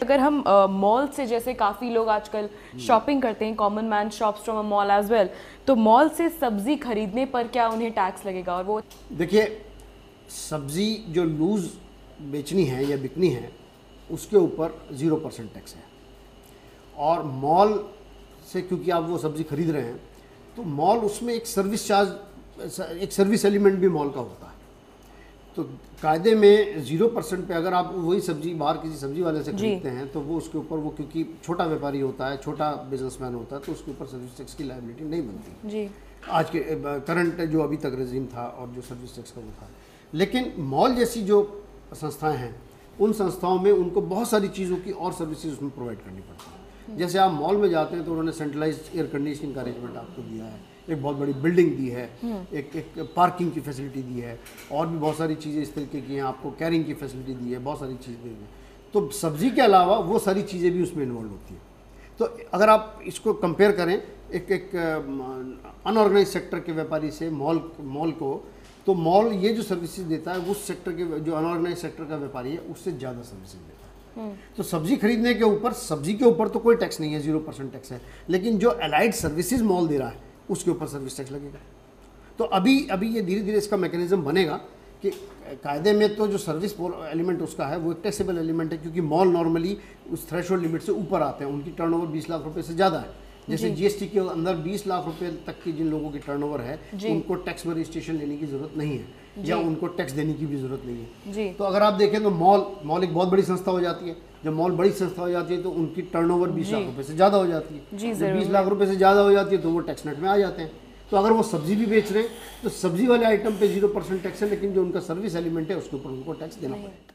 अगर हम मॉल से, जैसे काफ़ी लोग आजकल शॉपिंग करते हैं, common man shops from a mall as well, तो मॉल से सब्जी खरीदने पर क्या उन्हें टैक्स लगेगा? और वो देखिए, सब्जी जो लूज़ बेचनी है या बिकनी है उसके ऊपर 0% टैक्स है। और मॉल से क्योंकि आप वो सब्जी खरीद रहे हैं तो मॉल उसमें एक सर्विस चार्ज, एक सर्विस एलिमेंट भी मॉल का होता है। तो कायदे में 0% पे अगर आप वही सब्जी बाहर किसी सब्जी वाले से खरीदते हैं तो वो उसके ऊपर, वो क्योंकि छोटा व्यापारी होता है, छोटा बिजनेसमैन होता है, तो उसके ऊपर सर्विस टैक्स की लायबिलिटी नहीं बनती जी। आज के करंट जो अभी तक रेजिम था और जो सर्विस टैक्स का वो था। लेकिन मॉल जैसी जो संस्थाएं हैं उन संस्थाओं में उनको बहुत सारी चीज़ों की और सर्विसेज उसमें प्रोवाइड करनी पड़ती है। जैसे आप मॉल में जाते हैं तो उन्होंने सेंट्रलाइज्ड एयर कंडीशनिंग का अरेंजमेंट आपको दिया है, एक बहुत बड़ी बिल्डिंग दी है, एक पार्किंग की फैसिलिटी दी है, और भी बहुत सारी चीज़ें इस तरीके की हैं, आपको कैरिंग की फैसिलिटी दी है, बहुत सारी चीज़ें दी हैं। तो सब्जी के अलावा वो सारी चीज़ें भी उसमें इन्वॉल्व होती हैं। तो अगर आप इसको कंपेयर करें एक अनऑर्गेनाइज सेक्टर के व्यापारी से मॉल को, तो मॉल ये जो सर्विसेज देता है उस सेक्टर के जो अनऑर्गेनाइज सेक्टर का व्यापारी है उससे ज़्यादा सर्विसेज देता है। तो सब्जी खरीदने के ऊपर, सब्जी के ऊपर तो कोई टैक्स नहीं है, 0% टैक्स है। लेकिन जो एलाइड सर्विसेज मॉल दे रहा है उसके ऊपर सर्विस टैक्स लगेगा। तो अभी ये धीरे धीरे इसका मैकेनिज्म बनेगा कि कायदे में तो जो सर्विस एलिमेंट उसका है वो एक टैक्सेबल एलिमेंट है, क्योंकि मॉल नॉर्मली उस थ्रेशोल्ड लिमिट से ऊपर आते हैं, उनकी टर्नओवर 20 लाख रुपए से ज़्यादा है। जैसे जीएसटी के अंदर 20 लाख रुपए तक की जिन लोगों की टर्नओवर है उनको टैक्स में रजिस्ट्रेशन लेने की जरूरत नहीं है या उनको टैक्स देने की भी जरूरत नहीं है। तो अगर आप देखें तो मॉल एक बहुत बड़ी संस्था हो जाती है। जब मॉल बड़ी संस्था हो जाती है तो उनकी टर्नओवर 20 लाख रुपए से ज़्यादा हो जाती है। जब 20 लाख रुपए से ज़्यादा हो जाती है तो वो टैक्स नेट में आ जाते हैं। तो अगर वो सब्जी भी बेच रहे हैं तो सब्जी वाले आइटम पे 0% टैक्स है, लेकिन जो उनका सर्विस एलिमेंट है उसके ऊपर उनको टैक्स देना पड़ेगा।